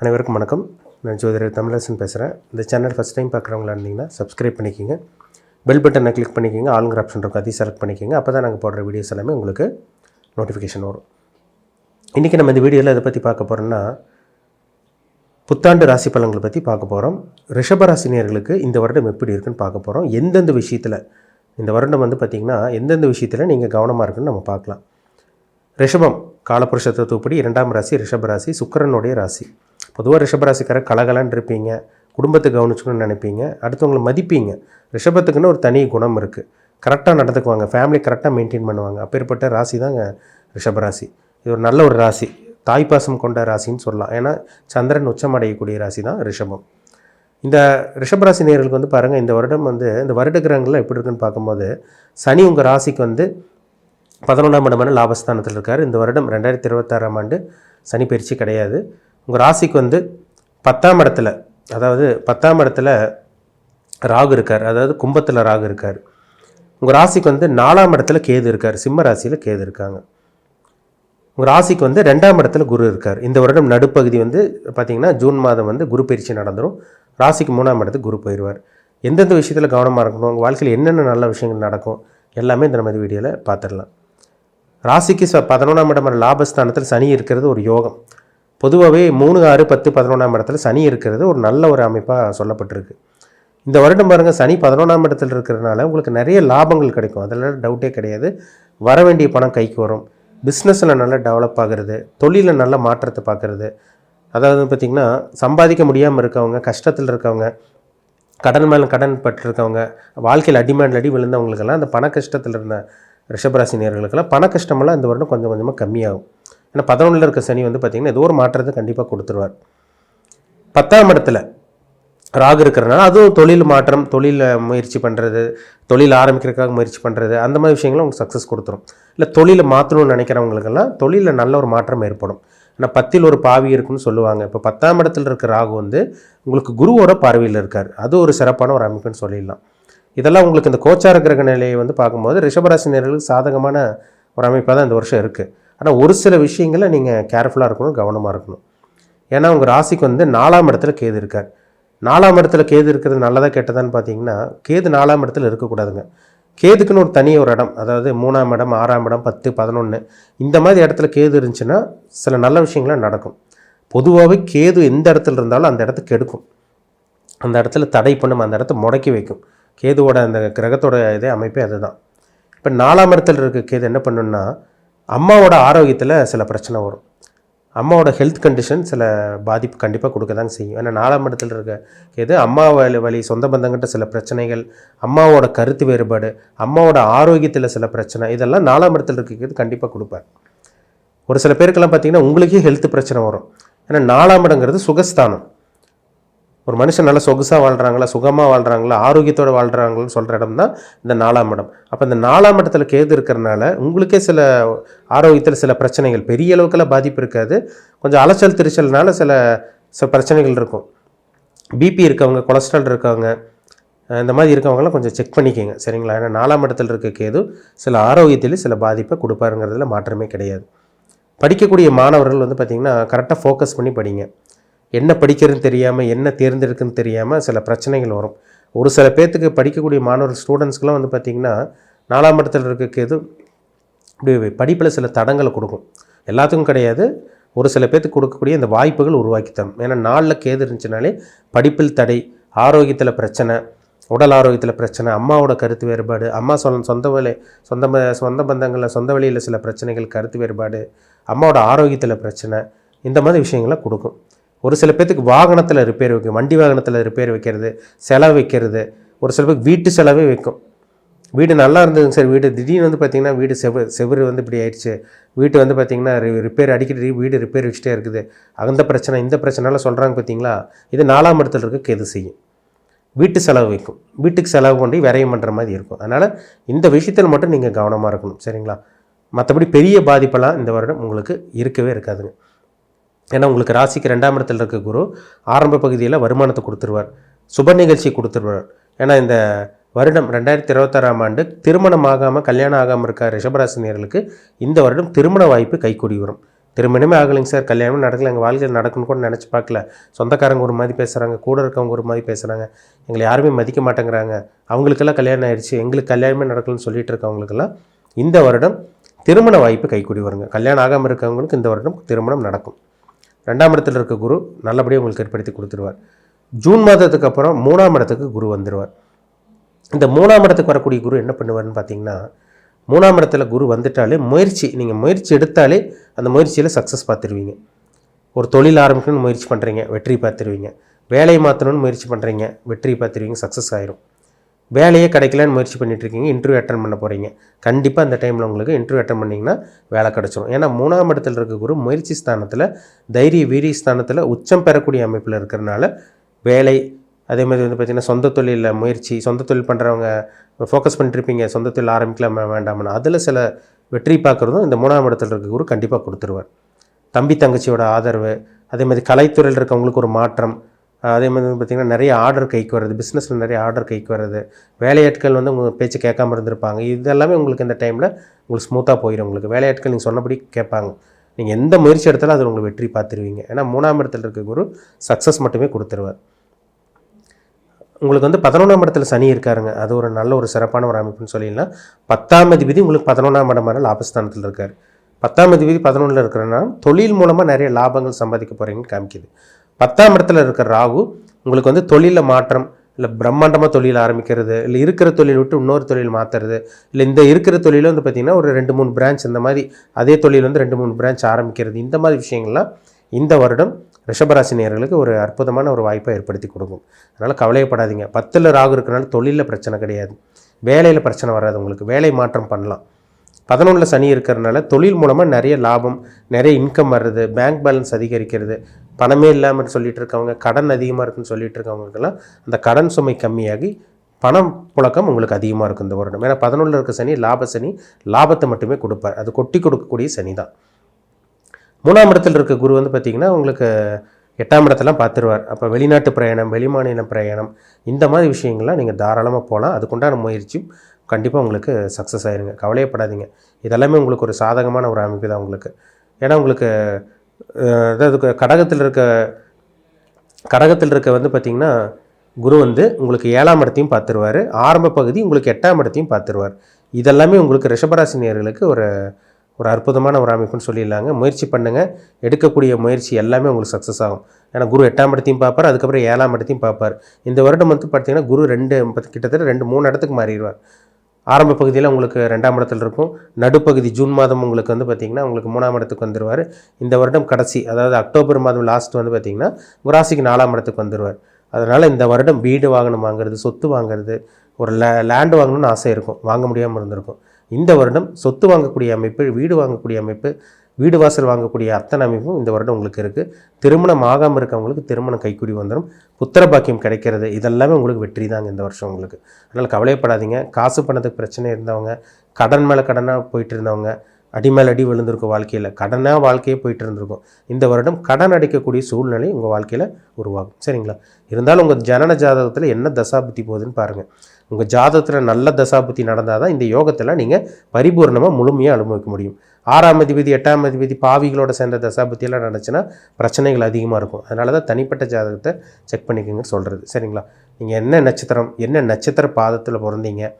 அனைவருக்கும் வணக்கம். நான் ஜோதிடர் தமிழரசன் பேசுகிறேன். இந்த சேனல் ஃபஸ்ட் டைம் பார்க்குறவங்களா இருந்தீங்கன்னா சப்ஸ்கிரைப் பண்ணிக்கோங்க. பெல் பட்டனை கிளிக் பண்ணிக்கோங்க. ஆளுங்கிற ஆப்ஷன் இருக்கும், அதையும் செலக்ட் பண்ணிக்கோங்க. அப்போ தான் நாங்கள் போடுற வீடியோஸ் எல்லாமே உங்களுக்கு நோட்டிஃபிகேஷன் வரும். இன்றைக்கி நம்ம இந்த வீடியோவில் எதை பற்றி பார்க்க போகிறோம்னா, புத்தாண்டு ராசி பலன்களை பற்றி பார்க்க போகிறோம். ரிஷபராசினியர்களுக்கு இந்த வருடம் எப்படி இருக்குன்னு பார்க்க போகிறோம். எந்தெந்த விஷயத்தில் இந்த வருடம் பார்த்திங்கன்னா எந்தெந்த விஷயத்தில் நீங்கள் கவனமாக இருக்குன்னு நம்ம பார்க்கலாம். ரிஷபம் காலபுருஷ தத்துவப்படி 2ஆம் ராசி ரிஷபராசி, சுக்கிரனுடைய ராசி. பொதுவாக ரிஷபராசிக்கார கலகலன்னு இருப்பீங்க, குடும்பத்தை கவனிச்சுக்கணும்னு நினைப்பீங்க, அடுத்தவங்களை மதிப்பீங்க. ரிஷபத்துக்குன்னு ஒரு தனி குணம் இருக்குது. கரெக்டாக நடந்துக்குவாங்க, ஃபேமிலி கரெக்டாக மெயின்டைன் பண்ணுவாங்க. அப்பேற்பட்ட ராசி தாங்க ரிஷபராசி. இது ஒரு நல்ல ஒரு ராசி, தாய்ப்பாசம் கொண்ட ராசின்னு சொல்லலாம். ஏன்னா சந்திரன் உச்சமடையக்கூடிய ராசி தான் ரிஷபம். இந்த ரிஷபராசி நேயர்களுக்கு பாருங்கள், இந்த வருடம் இந்த வருட கிரகங்கள்லாம் எப்படி இருக்குன்னு பார்க்கும்போது, சனி உங்கள் ராசிக்கு 11ஆம் இடமான லாபஸ்தானத்தில் இருக்கார். இந்த வருடம் 2026ஆம் ஆண்டு சனி பயிற்சி கிடையாது. உங்கள் ராசிக்கு 10ஆம் இடத்துல, அதாவது 10ஆம் இடத்துல ராகு இருக்கார், அதாவது கும்பத்தில் ராகு இருக்கார். உங்கள் ராசிக்கு 4ஆம் இடத்துல கேது இருக்கார், சிம்ம ராசியில் கேது இருக்காங்க. உங்கள் ராசிக்கு 2ஆம் இடத்துல குரு இருக்கார். இந்த வருடம் நடுப்பகுதி பார்த்திங்கன்னா ஜூன் மாதம் குரு பயிற்சி நடந்துடும். ராசிக்கு 3ஆம் இடத்துக்கு குரு போயிடுவார். எந்தெந்த விஷயத்தில் கவனமாக இருக்கணும், உங்கள் வாழ்க்கையில் என்னென்ன நல்ல விஷயங்கள் நடக்கும், எல்லாமே இந்த மாதிரி வீடியோவில் பார்த்துடலாம். ராசிக்கு 11ஆம் இடமான லாபஸ்தானத்தில் சனி இருக்கிறது ஒரு யோகம். பொதுவாகவே 3, 6, 10, 11ஆம் இடத்துல சனி இருக்கிறது ஒரு நல்ல ஒரு அமைப்பாக சொல்லப்பட்டிருக்கு. இந்த வருடம் பாருங்கள், சனி 11ஆம் இடத்துல இருக்கிறதுனால உங்களுக்கு நிறைய லாபங்கள் கிடைக்கும், அதில் டவுட்டே கிடையாது. வர வேண்டிய பணம் கைக்கு வரும். பிஸ்னஸில் நல்லா டெவலப் ஆகிறது, தொழிலில் நல்ல மாற்றத்தை பார்க்குறது. அதாவது பார்த்திங்கன்னா சம்பாதிக்க முடியாமல் இருக்கவங்க, கஷ்டத்தில் இருக்கவங்க, கடன் மேலே கடன் பட்டிருக்கவங்க, வாழ்க்கையில் அடி விழுந்தவங்களுக்கெல்லாம் அந்த பண கஷ்டத்தில் இருந்த ரிஷபராசி நேயர்களுக்கெல்லாம் பண கஷ்டமெல்லாம் இந்த வருடம் கொஞ்சம் கொஞ்சமாக கம்மியாகும். ஏன்னா 11ல் இருக்க சனி பார்த்திங்கன்னா ஏதோ ஒரு மாற்றத்தை கண்டிப்பாக கொடுத்துருவார். 10ஆம் இடத்துல ராகு இருக்கிறனால அதுவும் தொழில் மாற்றம், தொழில் முயற்சி பண்ணுறது, தொழில் ஆரம்பிக்கிறதுக்காக முயற்சி பண்ணுறது, அந்த மாதிரி விஷயங்களும் உங்களுக்கு சக்ஸஸ் கொடுத்துரும். இல்லை தொழிலை மாற்றணும்னு நினைக்கிறவங்களுக்கெல்லாம் தொழிலில் நல்ல ஒரு மாற்றம் ஏற்படும். ஏன்னா 10ல் ஒரு பாவி இருக்குன்னு சொல்லுவாங்க. இப்போ 10ஆம் இடத்துல இருக்க ராகு உங்களுக்கு குருவோட பார்வையில் இருக்கார். அது ஒரு சிறப்பான ஒரு அமைப்புன்னு சொல்லிடலாம். இதெல்லாம் உங்களுக்கு இந்த கோச்சார கிரக நிலையை பார்க்கும்போது ரிஷபராசி நேயர்களுக்கு சாதகமான ஒரு அமைப்பாக தான் இந்த வருஷம் இருக்குது. ஆனால் ஒரு சில விஷயங்களை நீங்கள் கேர்ஃபுல்லாக இருக்கணும், கவனமாக இருக்கணும். ஏன்னா உங்கள் ராசிக்கு 4ஆம் இடத்துல கேது இருக்கார். 4ஆம் இடத்துல கேது இருக்கிறது நல்லதாக கெட்டதான்னு பார்த்தீங்கன்னா, கேது 4ஆம் இடத்துல இருக்கக்கூடாதுங்க. கேதுக்குன்னு ஒரு தனி ஒரு இடம், அதாவது 3ஆம் இடம், 6ஆம் இடம், 10, 11 இந்த மாதிரி இடத்துல கேது இருந்துச்சுன்னா சில நல்ல விஷயங்கள்லாம் நடக்கும். பொதுவாகவே கேது எந்த இடத்துல இருந்தாலும் அந்த இடத்த கெடுக்கும், அந்த இடத்துல தடை பண்ணும், அந்த இடத்த முடக்கி வைக்கும். கேதுவோட அந்த கிரகத்தோட இதே அமைப்பே அதுதான். இப்போ 4ஆம் இடத்துல இருக்க கேது என்ன பண்ணுன்னா, அம்மாவோட ஆரோக்கியத்தில் சில பிரச்சனை வரும். அம்மாவோட ஹெல்த் கண்டிஷன் சில பாதிப்பு கண்டிப்பாக கொடுக்க தாங்க செய்யும். ஏன்னா 4ஆம் இடத்துல இருக்க கேது அம்மா வழி சொந்த பந்தங்கிட்ட சில பிரச்சனைகள், அம்மாவோட கருத்து வேறுபாடு, அம்மாவோட ஆரோக்கியத்தில் சில பிரச்சனை, இதெல்லாம் 4ஆம் இடத்துல இருக்க கேது கண்டிப்பாக கொடுப்பார். ஒரு சில பேருக்கெல்லாம் பார்த்திங்கன்னா உங்களுக்கே ஹெல்த் பிரச்சனை வரும். ஏன்னா 4ஆம் இடங்கிறது சுகஸ்தானம். ஒரு மனுஷன் நல்லா சொகுசாக வாழ்கிறாங்களா, சுகமாக வாழ்கிறாங்களா, ஆரோக்கியத்தோடு வாழ்கிறாங்கன்னு சொல்கிற இடம் தான் இந்த 4ஆம் இடம். அப்போ இந்த 4ஆம் இடத்துல கேது இருக்கிறனால உங்களுக்கே சில ஆரோக்கியத்தில் சில பிரச்சனைகள், பெரிய அளவுக்கெல்லாம் பாதிப்பு இருக்காது, கொஞ்சம் அலைச்சல் திருச்சல்னால சில பிரச்சனைகள் இருக்கும். பிபி இருக்கவங்க, கொலஸ்ட்ரால் இருக்கவங்க, இந்த மாதிரி இருக்கவங்களாம் கொஞ்சம் செக் பண்ணிக்கோங்க, சரிங்களா? ஏன்னா 4ஆம் இடத்துல இருக்க கேது சில ஆரோக்கியத்தில் சில பாதிப்பை கொடுப்பாருங்கிறதுல மாற்றமே கிடையாது. படிக்கக்கூடிய மாணவர்கள் பார்த்திங்கன்னா கரெக்டாக ஃபோக்கஸ் பண்ணி படிங்க. என்ன படிக்கிறதுன்னு தெரியாமல், என்ன தேர்ந்தெடுக்குன்னு தெரியாமல் சில பிரச்சனைகள் வரும். ஒரு சில பேர்த்துக்கு படிக்கக்கூடிய மாணவர்கள், ஸ்டூடெண்ட்ஸ்க்கெலாம் பார்த்திங்கன்னா 4ஆம் இடத்துல இருக்கிறது இப்படி படிப்பில் சில தடங்களை கொடுக்கும். எல்லாத்துக்கும் கிடையாது, ஒரு சில பேர்த்துக்கு கொடுக்கக்கூடிய இந்த வாய்ப்புகள் உருவாக்கி தரும். ஏன்னா 4ல் கேது இருந்துச்சுனாலே படிப்பில் தடை, ஆரோக்கியத்தில் பிரச்சனை, உடல் ஆரோக்கியத்தில் பிரச்சனை, அம்மாவோட கருத்து வேறுபாடு, அம்மா சொந்த பந்தங்களில் சொந்த வழியில் சில பிரச்சனைகள், கருத்து வேறுபாடு, அம்மாவோட ஆரோக்கியத்தில் பிரச்சனை, இந்த மாதிரி விஷயங்களை கொடுக்கும். ஒரு சில பேர்த்துக்கு வாகனத்தில் ரிப்பேர் வைக்கும், வண்டி வாகனத்தில் ரிப்பேர் வைக்கிறது, செலவு வைக்கிறது. ஒரு சில பேருக்கு வீட்டு செலவே வைக்கும். வீடு நல்லா இருந்ததுங்க சார், வீடு திடீர்னு பார்த்திங்கன்னா வீடு செவுரு இப்படி ஆயிடுச்சு, வீட்டு பார்த்திங்கன்னா ரிப்பேர் அடிக்கடி வீடு ரிப்பேர் வச்சுட்டே இருக்குது, அந்த பிரச்சனை இந்த பிரச்சனைலாம் சொல்கிறாங்க பார்த்திங்களா. இது 4ஆம் இடத்துல இருக்க கேது செய்யும். வீட்டு செலவு வைக்கும், வீட்டுக்கு செலவு கொண்டு விரயம் பண்ணுற மாதிரி இருக்கும். அதனால் இந்த விஷயத்தில் மட்டும் நீங்கள் கவனமாக இருக்கணும், சரிங்களா? மற்றபடி பெரிய பாதிப்பெல்லாம் இந்த வருடம் உங்களுக்கு இருக்கவே இருக்காதுங்க. ஏன்னா உங்களுக்கு ராசிக்கு 2ஆம் இடத்துல இருக்க குரு ஆரம்ப பகுதியில் வருமானத்தை கொடுத்துருவார், சுப நிகழ்ச்சி கொடுத்துருவார். ஏன்னா இந்த வருடம் 2026ஆம் ஆண்டு திருமணம் ஆகாமல் கல்யாணம் ஆகாமல் இருக்க ரிஷபராசினியர்களுக்கு இந்த வருடம் திருமண வாய்ப்பு கைக்கூடி வரும். திருமணமே ஆகலைங்க சார், கல்யாணமே நடக்கல, எங்கள் வாழ்க்கையில் நடக்குன்னு கூட நினச்சி பார்க்கல, சொந்தக்காரங்க ஒரு மாதிரி பேசுகிறாங்க, கூட இருக்கவங்க ஒரு மாதிரி பேசுகிறாங்க, எங்களை யாருமே மதிக்க மாட்டேங்கிறாங்க, அவங்களுக்கெல்லாம் கல்யாணம் ஆயிடுச்சு, எங்களுக்கு கல்யாணமே நடக்கலன்னு சொல்லிட்டு இருக்கவங்களுக்கெல்லாம் இந்த வருடம் திருமண வாய்ப்பு கைக்கூடி வருங்க. கல்யாணம் ஆகாமல் இருக்கவங்களுக்கு இந்த வருடம் திருமணம் நடக்கும். 2ஆம் இடத்தில் இருக்க குரு நல்லபடியாக உங்களுக்கு ஏற்படுத்தி கொடுத்துருவார். ஜூன் மாதத்துக்கு அப்புறம் 3ஆம் இடத்துக்கு குரு வந்துடுவார். இந்த 3ஆம் இடத்துக்கு வரக்கூடிய குரு என்ன பண்ணுவார்னு பார்த்தீங்கன்னா, 3ஆம் இடத்துல குரு வந்துட்டாலே நீங்கள் முயற்சி எடுத்தாலே அந்த முயற்சியில் சக்ஸஸ் பார்த்துருவீங்க. ஒரு தொழில் ஆரம்பிக்கணும்னு முயற்சி பண்ணுறீங்க, வெற்றி பார்த்துருவீங்க. வேலையை மாற்றணும்னு முயற்சி பண்ணுறீங்க, வெற்றி பார்த்துருவீங்க, சக்ஸஸ் ஆயிரும். வேலையே கிடைக்கலன்னு முயற்சி பண்ணிட்டுருக்கீங்க, இன்டர்வியூ அட்டன் பண்ண போகிறீங்க, கண்டிப்பாக அந்த டைமில் உங்களுக்கு இன்டர்வியூ அட்டன் பண்ணிங்கன்னா வேலை கிடச்சிடும். ஏன்னா 3ஆம் இடத்துல இருக்க குரு முயற்சி ஸ்தானத்தில், தைரிய வீரிய ஸ்தானத்தில் உச்சம் பெறக்கூடிய அமைப்பில் இருக்கிறனால வேலை, அதே மாதிரி வந்து பார்த்திங்கன்னா சொந்த தொழிலில் முயற்சி, சொந்த தொழில் பண்ணுறவங்க ஃபோக்கஸ் பண்ணிட்டுருப்பீங்க, சொந்த தொழில் ஆரம்பிக்கலாமா வேண்டாம்னு, அதில் சில வெற்றி பார்க்குறதும் இந்த 3ஆம் இடத்துல இருக்க குரு கண்டிப்பாக கொடுத்துருவார். தம்பி தங்கச்சியோட ஆதரவு, அதே மாதிரி கலைத்துறையில் இருக்கவங்களுக்கு ஒரு மாற்றம், அதே மாதிரி பார்த்திங்கன்னா நிறைய ஆர்டர் கைக்கு வர்றது, பிஸ்னஸில் நிறைய ஆர்டர் கைக்கு வர்றது, வேலையாட்கள் வந்து உங்கள் பேச்சு கேட்காம இருந்திருப்பாங்க, இதெல்லாமே உங்களுக்கு இந்த டைமில் உங்களுக்கு ஸ்மூத்தாக போயிடும். உங்களுக்கு வேலையாட்கள் நீங்கள் சொன்னபடி கேட்பாங்க, நீங்கள் எந்த முயற்சி எடுத்தாலும் அதில் உங்களுக்கு வெற்றி பார்த்துருவீங்க. ஏன்னா 3ஆம் இடத்துல இருக்க குரு சக்ஸஸ் மட்டுமே கொடுத்துருவார். உங்களுக்கு வந்து 11ஆம் இடத்துல சனி இருக்காருங்க, அது ஒரு நல்ல ஒரு சிறப்பான ஒரு அமைப்புன்னு சொல்லிடலாம். 10ஆம் அதிபதி உங்களுக்கு 11ஆம் இடமான லாபஸ்தானத்தில் இருக்கார். 10ஆம் அதிபதி 11ல் இருக்கிறனால தொழில் மூலமாக நிறைய லாபங்கள் சம்பாதிக்க போகிறீங்கன்னு காமிக்குது. 10ஆம் இடத்துல இருக்கிற ராகு உங்களுக்கு வந்து தொழிலில் மாற்றம், இல்லை பிரம்மாண்டமாக தொழில் ஆரம்பிக்கிறது, இல்லை இருக்கிற தொழில் விட்டு இன்னொரு தொழில் மாற்றுறது, இல்லை இந்த இருக்கிற தொழில் வந்து பார்த்திங்கன்னா ஒரு 2-3 பிரான்ச், இந்த மாதிரி அதே தொழில் வந்து 2-3 பிரான்ச் ஆரம்பிக்கிறது, இந்த மாதிரி விஷயங்கள்லாம் இந்த வருடம் ரிஷபராசி நேயர்களுக்கு ஒரு அற்புதமான ஒரு வாய்ப்பை ஏற்படுத்தி கொடுக்கும். அதனால் கவலையப்படாதீங்க. 10ல் ராகு இருக்கிறனால தொழிலில் பிரச்சனை கிடையாது, வேலையில் பிரச்சனை வராது, உங்களுக்கு வேலை மாற்றம் பண்ணலாம். 11ல் சனி இருக்கிறனால தொழில் மூலமாக நிறைய லாபம், நிறைய இன்கம் வர்றது, பேங்க் பேலன்ஸ் அதிகரிக்கிறது, பணமே இல்லாமல் சொல்லிட்டு இருக்கவங்க, கடன் அதிகமாக இருக்குன்னு சொல்லிட்டு இருக்கவங்களுக்கெல்லாம் அந்த கடன் சுமை கம்மியாகி பணம் புழக்கம் உங்களுக்கு அதிகமாக இருக்கும் இந்த வருடம். ஏன்னா 11ல் இருக்க சனி லாப சனி, லாபத்தை மட்டுமே கொடுப்பார், அது கொட்டி கொடுக்கக்கூடிய சனி தான். 3ஆம் இடத்தில் இருக்க குரு வந்து பார்த்திங்கன்னா உங்களுக்கு 8ஆம் இடத்தெல்லாம் பார்த்துருவார். அப்போ வெளிநாட்டு பிரயாணம், வெளிமாநில பிரயாணம், இந்த மாதிரி விஷயங்கள்லாம் நீங்கள் தாராளமாக போகலாம். அதுக்குண்டான முயற்சியும் கண்டிப்பாக உங்களுக்கு சக்ஸஸ் ஆயிருங்க, கவலையப்படாதீங்க. இதெல்லாமே உங்களுக்கு ஒரு சாதகமான ஒரு அமைப்பு தான் உங்களுக்கு. ஏன்னா உங்களுக்கு அதாவது கடகத்தில் இருக்க வந்து பார்த்திங்கன்னா குரு வந்து உங்களுக்கு 7ஆம் இடத்தையும் பார்த்துருவார், ஆரம்ப பகுதி உங்களுக்கு 8ஆம் இடத்தையும் பார்த்துருவார். இதெல்லாமே உங்களுக்கு ரிஷபராசி நேயர்களுக்கு ஒரு அற்புதமான ஒரு அமைப்புன்னு சொல்லிடலாங்க. முயற்சி பண்ணுங்கள், எடுக்கக்கூடிய முயற்சி எல்லாமே உங்களுக்கு சக்ஸஸ் ஆகும். ஏன்னா குரு 8ஆம் இடத்தையும் பார்ப்பார், அதுக்கப்புறம் 7ஆம் இடத்தையும் பார்ப்பார். இந்த வருடம் வந்து பார்த்திங்கன்னா குரு கிட்டத்தட்ட 2-3 இடத்துக்கு மாறிடுவார். ஆரம்ப பகுதியில் உங்களுக்கு 2ஆம் இடத்துல இருக்கும், நடுப்பகுதி ஜூன் மாதம் உங்களுக்கு வந்து பார்த்திங்கன்னா உங்களுக்கு 3ஆம் இடத்துக்கு வந்துடுவார். இந்த வருடம் கடைசி, அதாவது அக்டோபர் மாதம் லாஸ்ட் வந்து பார்த்திங்கன்னா ராசிக்கு 4ஆம் இடத்துக்கு வந்துடுவார். அதனால் இந்த வருடம் வீடு வாகனம் வாங்குறது, சொத்து வாங்குறது, ஒரு லேண்டு வாங்கணும்னு ஆசை இருக்கும், வாங்க முடியாமல் இருந்திருக்கும். இந்த வருடம் சொத்து வாங்கக்கூடிய அமைப்பு, வீடு வாங்கக்கூடிய அமைப்பு, வீடு வாசல் வாங்கக்கூடிய அத்தனை அமைப்பும் இந்த வருடம் உங்களுக்கு இருக்குது. திருமணம் ஆகாமல் இருக்கவங்களுக்கு திருமணம் கைக்கூடி வந்துடும், புத்திர பாக்கியம் கிடைக்கிறது, இதெல்லாமே உங்களுக்கு வெற்றி தாங்க இந்த வருஷம் உங்களுக்கு. அதனால் கவலைப்படாதீங்க. காசு பணத்துக்கு பிரச்சனை இருந்தவங்க, கடன் மேலே கடனாக போயிட்டு இருந்தவங்க, அடி மேலே அடி விழுந்திருக்கும் வாழ்க்கையில், கடனாக வாழ்க்கையே போயிட்டு இருந்திருக்கும். இந்த வருடம் கடன் அடைக்கக்கூடிய சூழ்நிலை உங்கள் வாழ்க்கையில் உருவாகும். சரிங்களா? இருந்தாலும் உங்கள் ஜனன ஜாதகத்தில் என்ன தசாபுத்தி போகுதுன்னு பாருங்கள். உங்கள் ஜாதகத்தில் நல்ல தசாபுத்தி நடந்தால் தான் இந்த யோகத்தில் நீங்கள் பரிபூர்ணமாக முழுமையாக அனுபவிக்க முடியும். 6ஆம் அதிபதி 8ஆம் அதிபதி பாவிகளோட சேர்ந்த தசாபுத்தியெல்லாம் நடந்துச்சுன்னா பிரச்சனைகள் அதிகமாக இருக்கும். அதனால தான் தனிப்பட்ட ஜாதகத்தை செக் பண்ணிக்கோங்கன்னு சொல்கிறது. சரிங்களா? நீங்கள் என்ன நட்சத்திரம், என்ன நட்சத்திர பாதத்தில் பிறந்தீங்க,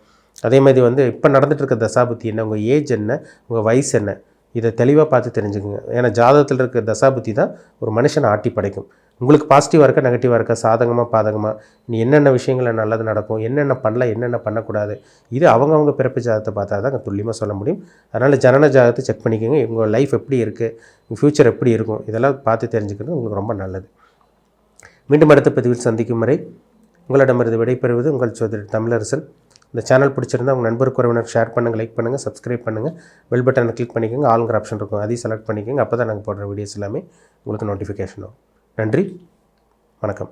அதே மாதிரி வந்து இப்போ நடந்துகிட்டு இருக்க தசாபுத்தி என்ன, உங்கள் ஏஜ் என்ன, உங்கள் வயசு என்ன, இதை தெளிவாக பார்த்து தெரிஞ்சுக்கோங்க. ஏன்னா ஜாதகத்தில் இருக்க தசாபுத்தி தான் ஒரு மனுஷனை ஆட்டி படைக்கும். உங்களுக்கு பாசிட்டிவாக இருக்கா, நெகட்டிவாக இருக்கா, சாதகமாக பாதகமாக, நீ என்னென்ன விஷயங்கள் நல்லது நடக்கும், என்னென்ன பண்ணலாம், என்னென்ன பண்ணக்கூடாது, இது அவங்கவுங்க பிறப்பு ஜாதகத்தை பார்த்தா தான் துல்லியமாக சொல்ல முடியும். அதனால் ஜனன ஜாதகத்தை செக் பண்ணிக்கோங்க. உங்கள் லைஃப் எப்படி இருக்குது, உங்கள் ஃப்யூச்சர் எப்படி இருக்கும், இதெல்லாம் பார்த்து தெரிஞ்சுக்கிறது உங்களுக்கு ரொம்ப நல்லது. மீண்டும் அடுத்த பதிவில் சந்திக்கும் வரை உங்களிடமிருந்து விடைபெறுவது உங்கள் ஜோதிடர் தமிழரசன். இந்த சேனல் பிடிச்சிருந்தால் உங்கள் நண்பருக்கு உறவினர் ஷேர் பண்ணுங்கள், லைக் பண்ணுங்கள், சப்ஸ்கிரைப் பண்ணுங்கள், பெல் பட்டனை கிளிக் பண்ணிக்கோங்க, ஆளுங்கிற ஆப்ஷன் இருக்கும், அதையும் செலக்ட் பண்ணிக்கோங்க. அப்போ தான் நாங்கள் போடுற வீடியோஸ் எல்லாமே உங்களுக்கு நோட்டிஃபிகேஷன் ஆகும். நன்றி, வணக்கம்.